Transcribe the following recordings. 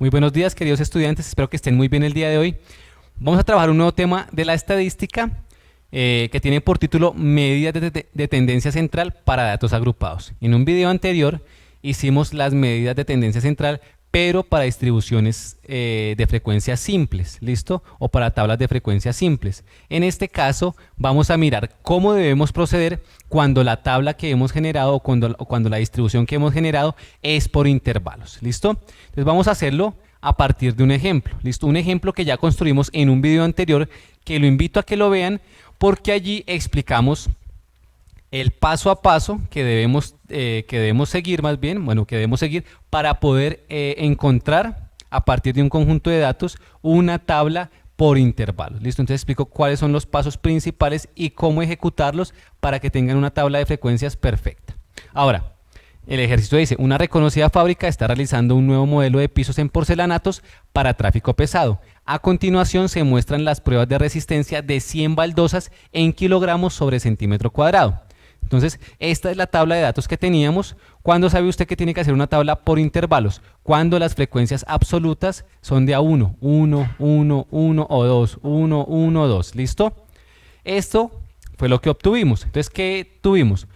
Muy buenos días, queridos estudiantes, espero que estén muy bien el día de hoy. Vamos a trabajar un nuevo tema de la estadística que tiene por título Medidas de tendencia central para datos agrupados. En un video anterior hicimos las medidas de tendencia central, pero para distribuciones de frecuencias simples, ¿listo? O para tablas de frecuencias simples. En este caso vamos a mirar cómo debemos proceder cuando la tabla que hemos generado o cuando la distribución que hemos generado es por intervalos, ¿listo? Entonces vamos a hacerlo a partir de un ejemplo, ¿listo? Un ejemplo que ya construimos en un video anterior, que lo invito a que lo vean porque allí explicamos el paso a paso que debemos seguir para poder encontrar a partir de un conjunto de datos una tabla por intervalos. ¿Listo? Entonces explico cuáles son los pasos principales y cómo ejecutarlos para que tengan una tabla de frecuencias perfecta. Ahora, el ejercicio dice, una reconocida fábrica está realizando un nuevo modelo de pisos en porcelanatos para tráfico pesado. A continuación se muestran las pruebas de resistencia de 100 baldosas en kilogramos sobre centímetro cuadrado. Entonces, esta es la tabla de datos que teníamos. ¿Cuándo sabe usted que tiene que hacer una tabla por intervalos? Cuando las frecuencias absolutas son de a 1, 1, 1, 1 o 2, 1, 1, 2. ¿Listo? Esto fue lo que obtuvimos. Entonces, ¿qué tuvimos?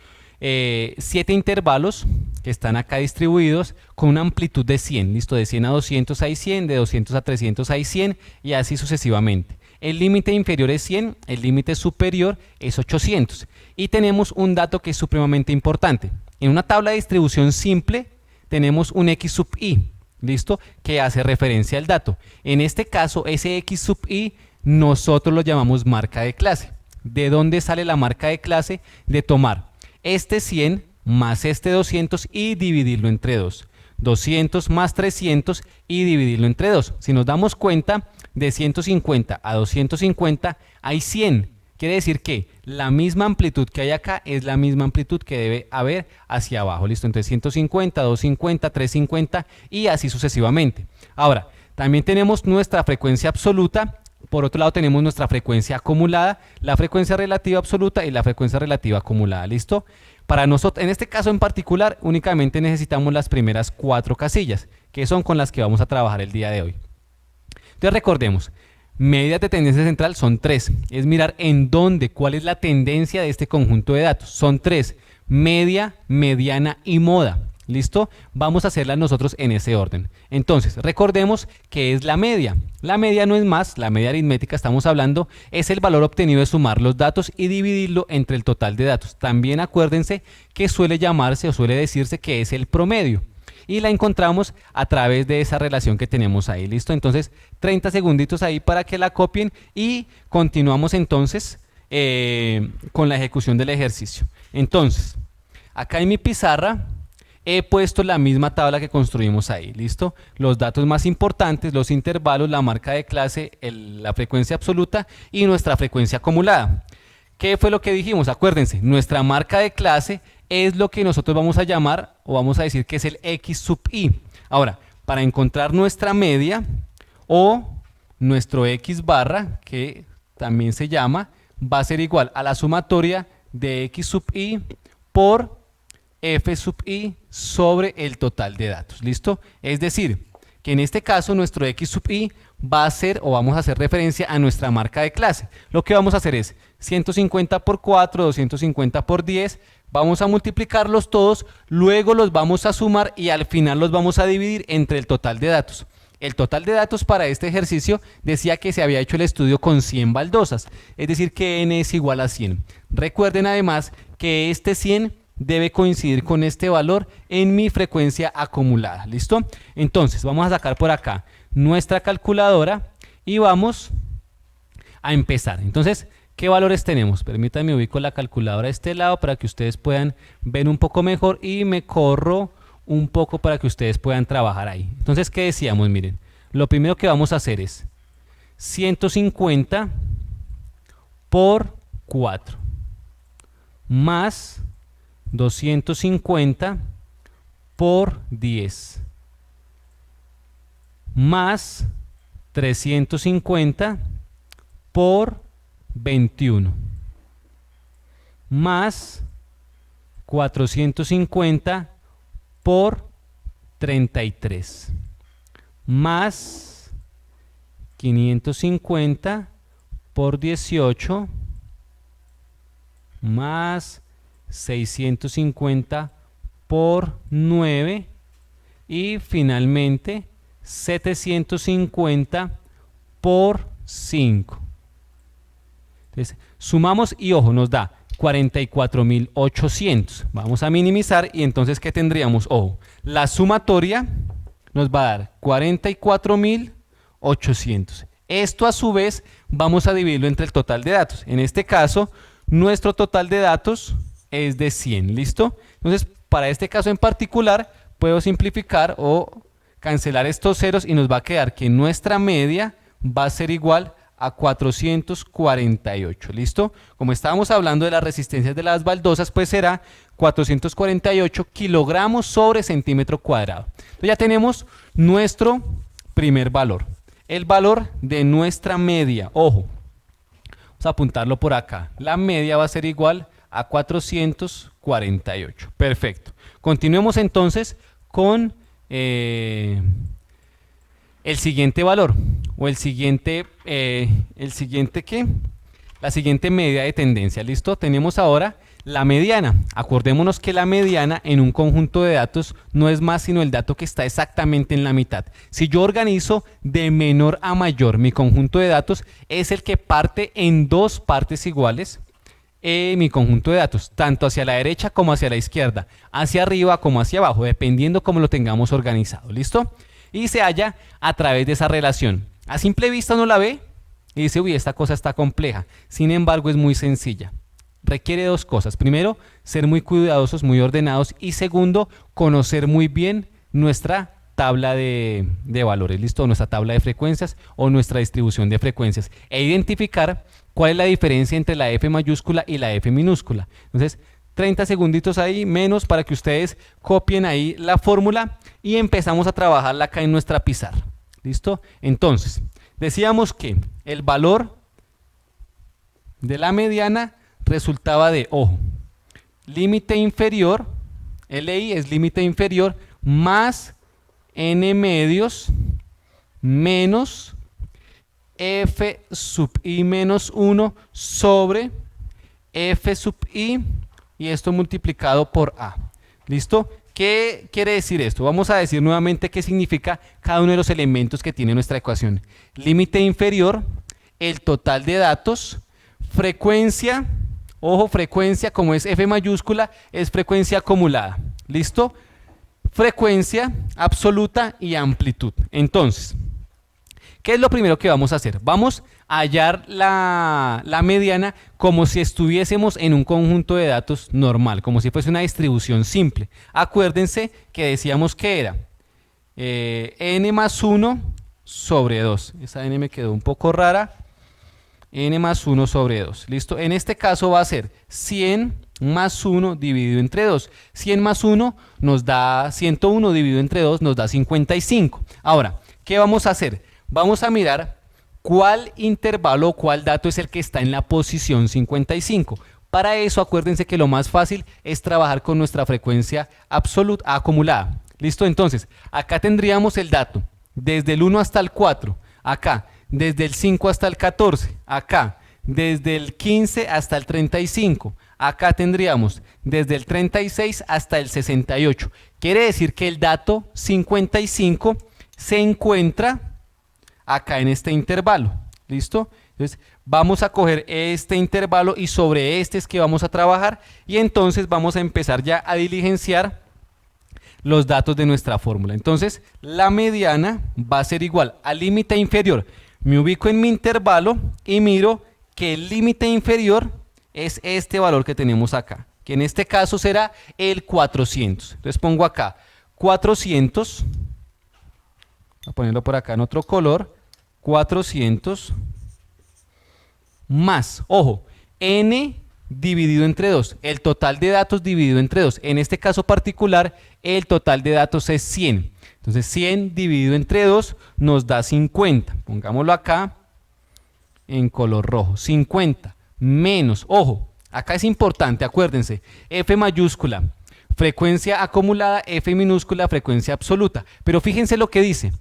7 intervalos que están acá distribuidos con una amplitud de 100. ¿Listo? De 100 a 200 hay 100, de 200 a 300 hay 100 y así sucesivamente. El límite inferior es 100, el límite superior es 800. Y tenemos un dato que es supremamente importante. En una tabla de distribución simple tenemos un x sub i, ¿listo? Que hace referencia al dato. En este caso, ese x sub i nosotros lo llamamos marca de clase. ¿De dónde sale la marca de clase? De tomar este 100 más este 200 y dividirlo entre 2. 200 más 300 y dividirlo entre 2. Si nos damos cuenta, de 150 a 250 hay 100. Quiere decir que la misma amplitud que hay acá es la misma amplitud que debe haber hacia abajo. ¿Listo? Entonces 150, 250, 350 y así sucesivamente. Ahora, también tenemos nuestra frecuencia absoluta. Por otro lado tenemos nuestra frecuencia acumulada, la frecuencia relativa absoluta y la frecuencia relativa acumulada. ¿Listo? Para nosotros, en este caso en particular, únicamente necesitamos las primeras 4 casillas, que son con las que vamos a trabajar el día de hoy. Entonces recordemos, medidas de tendencia central son 3. Es mirar en dónde, cuál es la tendencia de este conjunto de datos. Son 3, media, mediana y moda. ¿Listo? Vamos a hacerlas nosotros en ese orden. Entonces, recordemos que es la media. La media no es más, la media aritmética estamos hablando, es el valor obtenido de sumar los datos y dividirlo entre el total de datos. También acuérdense que suele llamarse o suele decirse que es el promedio. Y la encontramos a través de esa relación que tenemos ahí. ¿Listo? Entonces, 30 segunditos ahí para que la copien y continuamos entonces con la ejecución del ejercicio. Entonces, acá en mi pizarra he puesto la misma tabla que construimos ahí, ¿listo? Los datos más importantes, los intervalos, la marca de clase, la frecuencia absoluta y nuestra frecuencia acumulada. ¿Qué fue lo que dijimos? Acuérdense, nuestra marca de clase es lo que nosotros vamos a llamar o vamos a decir que es el x sub i. Ahora, para encontrar nuestra media o nuestro x barra, que también se llama, va a ser igual a la sumatoria de x sub i por f sub i sobre el total de datos. ¿Listo? Es decir, que en este caso nuestro x sub i va a ser o vamos a hacer referencia a nuestra marca de clase. Lo que vamos a hacer es 150 por 4, 250 por 10, vamos a multiplicarlos todos, luego los vamos a sumar y al final los vamos a dividir entre el total de datos. El total de datos para este ejercicio decía que se había hecho el estudio con 100 baldosas, es decir que n es igual a 100. Recuerden además que este 100 debe coincidir con este valor en mi frecuencia acumulada. ¿Listo? Entonces vamos a sacar por acá nuestra calculadora y vamos a empezar. Entonces, ¿qué valores tenemos? Permítanme ubico la calculadora de este lado para que ustedes puedan ver un poco mejor y me corro un poco para que ustedes puedan trabajar ahí. Entonces, ¿qué decíamos? Miren, lo primero que vamos a hacer es 150 por 4 más 250 por 10 más 350 por 21 más 450 por 33 más 550 por 18 más 650 por 9 y finalmente 750 por 5. Entonces, sumamos y ojo, nos da 44.800. Vamos a minimizar y entonces, ¿qué tendríamos? Ojo, la sumatoria nos va a dar 44.800. Esto a su vez vamos a dividirlo entre el total de datos. En este caso, nuestro total de datos es de 100, ¿listo? Entonces, para este caso en particular, puedo simplificar o cancelar estos ceros y nos va a quedar que nuestra media va a ser igual a 448, ¿listo? Como estábamos hablando de las resistencias de las baldosas, pues será 448 kilogramos sobre centímetro cuadrado. Entonces ya tenemos nuestro primer valor, el valor de nuestra media. Ojo, vamos a apuntarlo por acá. La media va a ser igual a 448. Perfecto. Continuemos entonces con el siguiente valor o la siguiente medida de tendencia. ¿Listo? Tenemos ahora la mediana. Acordémonos que la mediana en un conjunto de datos no es más sino el dato que está exactamente en la mitad. Si yo organizo de menor a mayor mi conjunto de datos, es el que parte en dos partes iguales. Mi conjunto de datos, tanto hacia la derecha como hacia la izquierda, hacia arriba como hacia abajo, dependiendo cómo lo tengamos organizado. ¿Listo? Y se halla a través de esa relación. A simple vista uno la ve y dice, uy, esta cosa está compleja. Sin embargo, es muy sencilla. Requiere dos cosas. Primero, ser muy cuidadosos, muy ordenados. Y segundo, conocer muy bien nuestra tabla de valores, ¿listo? Nuestra tabla de frecuencias o nuestra distribución de frecuencias. E identificar cuál es la diferencia entre la F mayúscula y la F minúscula. Entonces, 30 segunditos ahí, menos para que ustedes copien ahí la fórmula y empezamos a trabajarla acá en nuestra pizarra. ¿Listo? Entonces, decíamos que el valor de la mediana resultaba de, ojo, límite inferior, LI es límite inferior, más N medios menos F sub I menos 1 sobre F sub I y esto multiplicado por A. ¿Listo? ¿Qué quiere decir esto? Vamos a decir nuevamente qué significa cada uno de los elementos que tiene nuestra ecuación. Límite inferior, el total de datos, frecuencia, ojo, frecuencia como es F mayúscula, es frecuencia acumulada. ¿Listo? Frecuencia absoluta y amplitud. Entonces, ¿qué es lo primero que vamos a hacer? Vamos a hallar la mediana como si estuviésemos en un conjunto de datos normal, como si fuese una distribución simple. Acuérdense que decíamos que era n más 1 sobre 2. Esa n me quedó un poco rara. N más 1 sobre 2. ¿Listo? En este caso va a ser 100 más 1 dividido entre 2. 100 más 1 nos da 101 dividido entre 2 nos da 55. Ahora, ¿qué vamos a hacer? Vamos a mirar cuál intervalo o cuál dato es el que está en la posición 55. Para eso, acuérdense que lo más fácil es trabajar con nuestra frecuencia absoluta acumulada. ¿Listo? Entonces, acá tendríamos el dato desde el 1 hasta el 4. Acá, desde el 5 hasta el 14. Acá, desde el 15 hasta el 35. Acá tendríamos desde el 36 hasta el 68. Quiere decir que el dato 55 se encuentra acá en este intervalo. ¿Listo? Entonces vamos a coger este intervalo y sobre este es que vamos a trabajar y entonces vamos a empezar ya a diligenciar los datos de nuestra fórmula. Entonces la mediana va a ser igual al límite inferior. Me ubico en mi intervalo y miro que el límite inferior es este valor que tenemos acá, que en este caso será el 400. Entonces pongo acá 400, voy a ponerlo por acá en otro color, 400 más, ojo, n dividido entre 2, el total de datos dividido entre 2. En este caso particular, el total de datos es 100. Entonces 100 dividido entre 2 nos da 50. Pongámoslo acá en color rojo. 50 menos, ojo, acá es importante, acuérdense, F mayúscula, frecuencia acumulada, F minúscula, frecuencia absoluta. Pero fíjense lo que dice.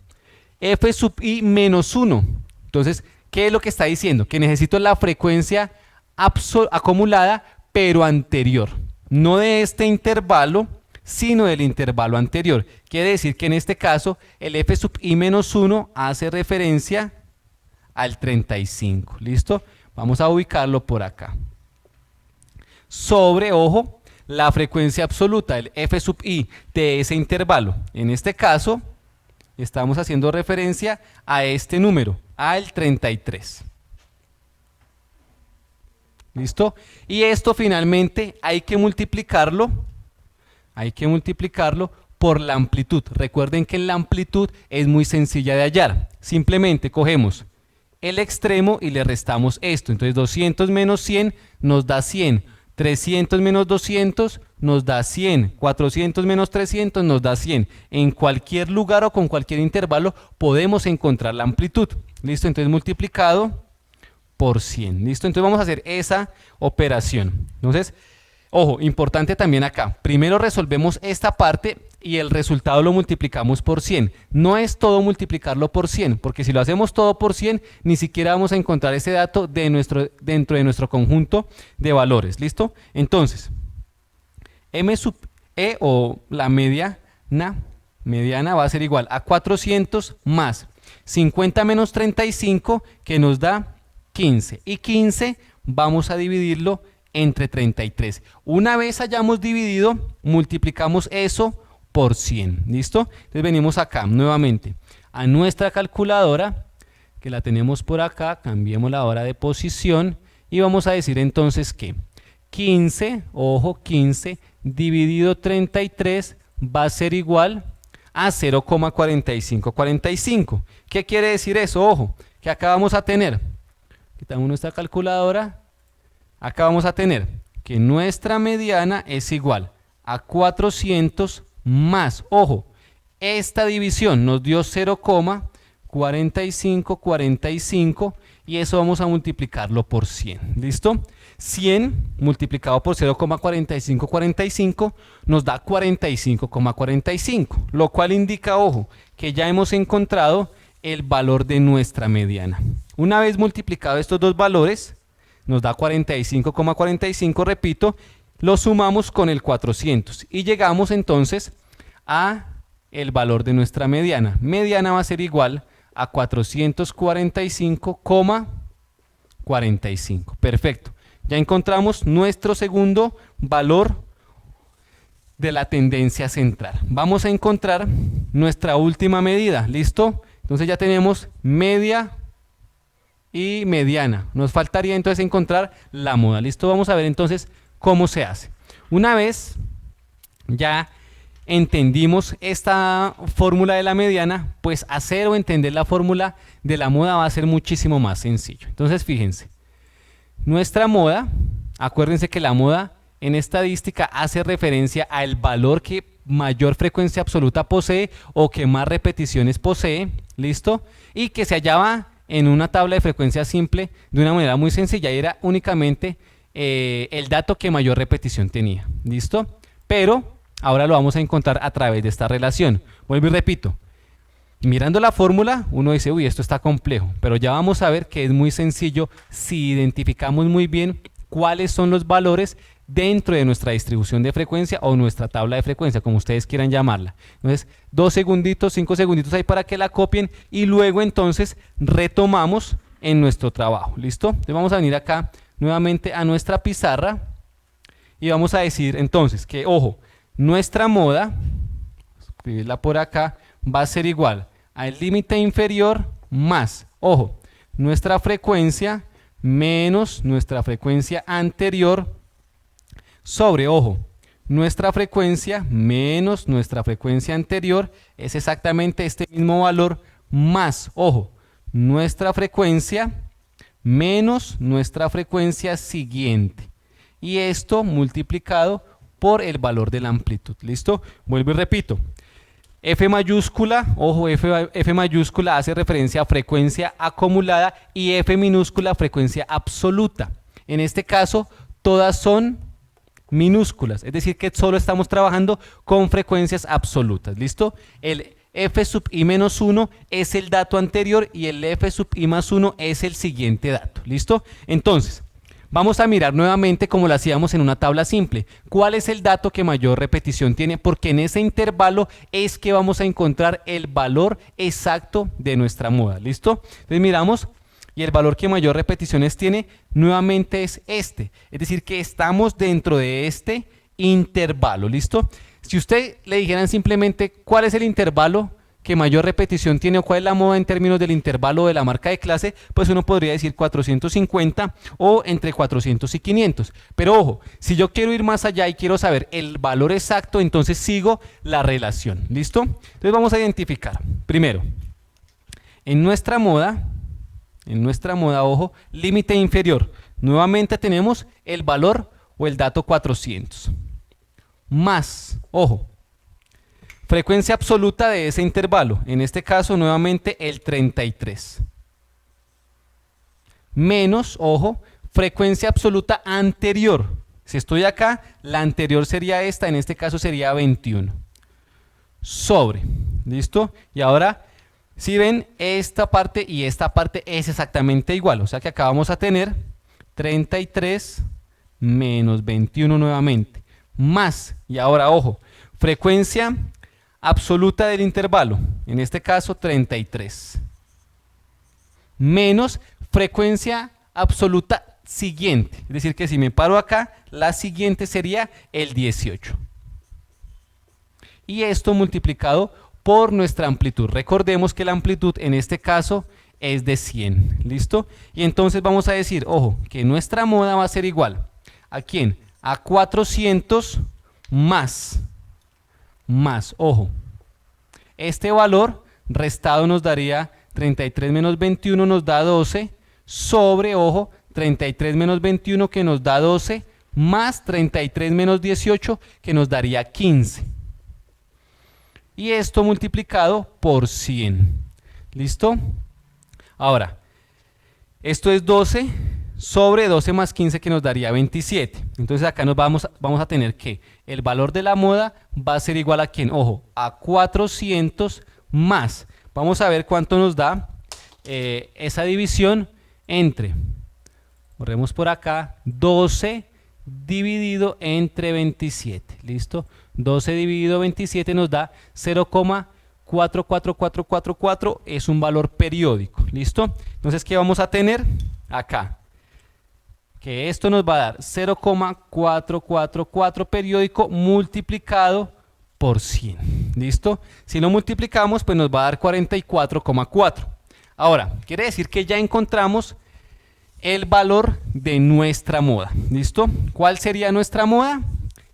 f sub i menos 1. Entonces, ¿qué es lo que está diciendo? Que necesito la frecuencia acumulada, pero anterior. No de este intervalo, sino del intervalo anterior. Quiere decir que en este caso, el f sub i menos 1 hace referencia al 35. ¿Listo? Vamos a ubicarlo por acá. Sobre, ojo, la frecuencia absoluta, el f sub i de ese intervalo. En este caso, estamos haciendo referencia a este número, al 33. ¿Listo? Y esto finalmente hay que multiplicarlo por la amplitud. Recuerden que la amplitud es muy sencilla de hallar. Simplemente cogemos el extremo y le restamos esto. Entonces 200 menos 100 nos da 100. 300 menos 200 nos da 100. 400 menos 300 nos da 100. En cualquier lugar o con cualquier intervalo podemos encontrar la amplitud. ¿Listo? Entonces multiplicado por 100. ¿Listo? Entonces vamos a hacer esa operación. Entonces, ojo, importante también acá. Primero resolvemos esta parte y el resultado lo multiplicamos por 100. No es todo multiplicarlo por 100, porque si lo hacemos todo por 100, ni siquiera vamos a encontrar ese dato dentro de nuestro conjunto de valores. ¿Listo? Entonces, m sub e o la mediana va a ser igual a 400 más 50 menos 35, que nos da 15. Y 15 vamos a dividirlo entre 33. Una vez hayamos dividido, multiplicamos eso por 100. ¿Listo? Entonces venimos acá nuevamente a nuestra calculadora, que la tenemos por acá, cambiemos la hora de posición y vamos a decir entonces que 15, ojo, 15 dividido 33 va a ser igual a 0,4545. ¿Qué quiere decir eso? Ojo, que acá vamos a tener, quitamos nuestra calculadora, acá vamos a tener que nuestra mediana es igual a 400 más, ojo, esta división nos dio 0,4545 y eso vamos a multiplicarlo por 100. ¿Listo? 100 multiplicado por 0,4545 nos da 45,45, lo cual indica, ojo, que ya hemos encontrado el valor de nuestra mediana. Una vez multiplicado estos dos valores, nos da 45,45, repito, lo sumamos con el 400 y llegamos entonces a el valor de nuestra mediana. Mediana va a ser igual a 445,45. Perfecto. Ya encontramos nuestro segundo valor de la tendencia central. Vamos a encontrar nuestra última medida. ¿Listo? Entonces ya tenemos media y mediana. Nos faltaría entonces encontrar la moda. ¿Listo? Vamos a ver entonces cómo se hace. Una vez ya entendimos esta fórmula de la mediana, pues hacer o entender la fórmula de la moda va a ser muchísimo más sencillo. Entonces fíjense, nuestra moda, acuérdense que la moda en estadística hace referencia al valor que mayor frecuencia absoluta posee o que más repeticiones posee, ¿listo? Y que se hallaba en una tabla de frecuencia simple de una manera muy sencilla y era únicamente el dato que mayor repetición tenía, ¿listo? Pero ahora lo vamos a encontrar a través de esta relación. Vuelvo y repito, mirando la fórmula uno dice, uy, esto está complejo, pero ya vamos a ver que es muy sencillo si identificamos muy bien cuáles son los valores dentro de nuestra distribución de frecuencia o nuestra tabla de frecuencia, como ustedes quieran llamarla. Entonces, 2 segunditos, 5 segunditos ahí para que la copien y luego entonces retomamos en nuestro trabajo. ¿Listo? Entonces vamos a venir acá nuevamente a nuestra pizarra y vamos a decir entonces que, ojo, nuestra moda, escribirla por acá, va a ser igual al límite inferior más, ojo, nuestra frecuencia menos nuestra frecuencia anterior sobre, ojo, nuestra frecuencia menos nuestra frecuencia anterior es exactamente este mismo valor más, ojo, nuestra frecuencia menos nuestra frecuencia siguiente. Y esto multiplicado por el valor de la amplitud. ¿Listo? Vuelvo y repito. F mayúscula, ojo, F mayúscula hace referencia a frecuencia acumulada y F minúscula frecuencia absoluta. En este caso, todas son minúsculas, es decir que solo estamos trabajando con frecuencias absolutas. ¿Listo? El f sub i menos 1 es el dato anterior y el f sub i más 1 es el siguiente dato. ¿Listo? Entonces, vamos a mirar nuevamente como lo hacíamos en una tabla simple. ¿Cuál es el dato que mayor repetición tiene? Porque en ese intervalo es que vamos a encontrar el valor exacto de nuestra moda. ¿Listo? Entonces miramos y el valor que mayor repeticiones tiene nuevamente es este. Es decir, que estamos dentro de este intervalo. ¿Listo? Si usted le dijeran simplemente cuál es el intervalo que mayor repetición tiene o cuál es la moda en términos del intervalo de la marca de clase, pues uno podría decir 450 o entre 400 y 500. Pero ojo, si yo quiero ir más allá y quiero saber el valor exacto, entonces sigo la relación. ¿Listo? Entonces vamos a identificar. Primero, en nuestra moda, ojo, límite inferior. Nuevamente tenemos el valor o el dato 400. Más, ojo, frecuencia absoluta de ese intervalo, en este caso nuevamente el 33. Menos, ojo, frecuencia absoluta anterior. Si estoy acá, la anterior sería esta, en este caso sería 21. Sobre, ¿listo? Y ahora, si ven, esta parte y esta parte es exactamente igual. O sea que acá vamos a tener 33 menos 21 nuevamente. Más, y ahora, ojo, frecuencia absoluta del intervalo, en este caso 33, menos frecuencia absoluta siguiente, es decir que si me paro acá, la siguiente sería el 18. Y esto multiplicado por nuestra amplitud. Recordemos que la amplitud en este caso es de 100, ¿listo? Y entonces vamos a decir, ojo, que nuestra moda va a ser igual, ¿a quién? A 400 más, ojo, este valor restado nos daría 33 menos 21 nos da 12 sobre, ojo, 33 menos 21 que nos da 12 más 33 menos 18 que nos daría 15. Y esto multiplicado por 100. ¿Listo? Ahora, esto es 12 sobre 12 más 15 que nos daría 27. Entonces acá nos vamos a tener que el valor de la moda va a ser igual a ¿quién? Ojo, a 400 más. Vamos a ver cuánto nos da esa división entre, corremos por acá, 12 dividido entre 27. ¿Listo? 12 dividido 27 nos da 0,44444, es un valor periódico. ¿Listo? Entonces, ¿qué vamos a tener acá? Que esto nos va a dar 0,444 periódico multiplicado por 100. ¿Listo? Si lo multiplicamos, pues nos va a dar 44,4. Ahora, quiere decir que ya encontramos el valor de nuestra moda. ¿Listo? ¿Cuál sería nuestra moda?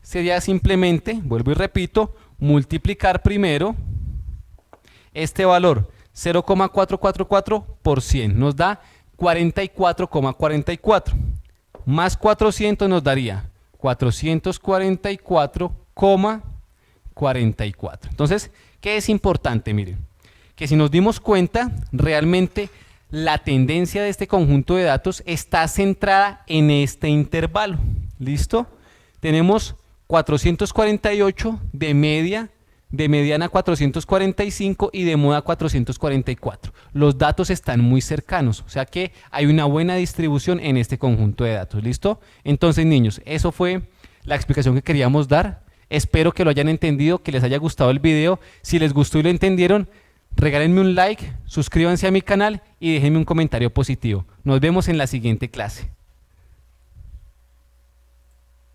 Sería simplemente, vuelvo y repito, multiplicar primero este valor 0,444 por 100. Nos da 44,44. Más 400 nos daría 444,44. Entonces, ¿qué es importante? Miren, que si nos dimos cuenta, realmente la tendencia de este conjunto de datos está centrada en este intervalo. ¿Listo? Tenemos 448 de media, de mediana 445 y de moda 444. Los datos están muy cercanos, o sea que hay una buena distribución en este conjunto de datos. ¿Listo? Entonces, niños, eso fue la explicación que queríamos dar. Espero que lo hayan entendido, que les haya gustado el video. Si les gustó y lo entendieron, regálenme un like, suscríbanse a mi canal y déjenme un comentario positivo. Nos vemos en la siguiente clase.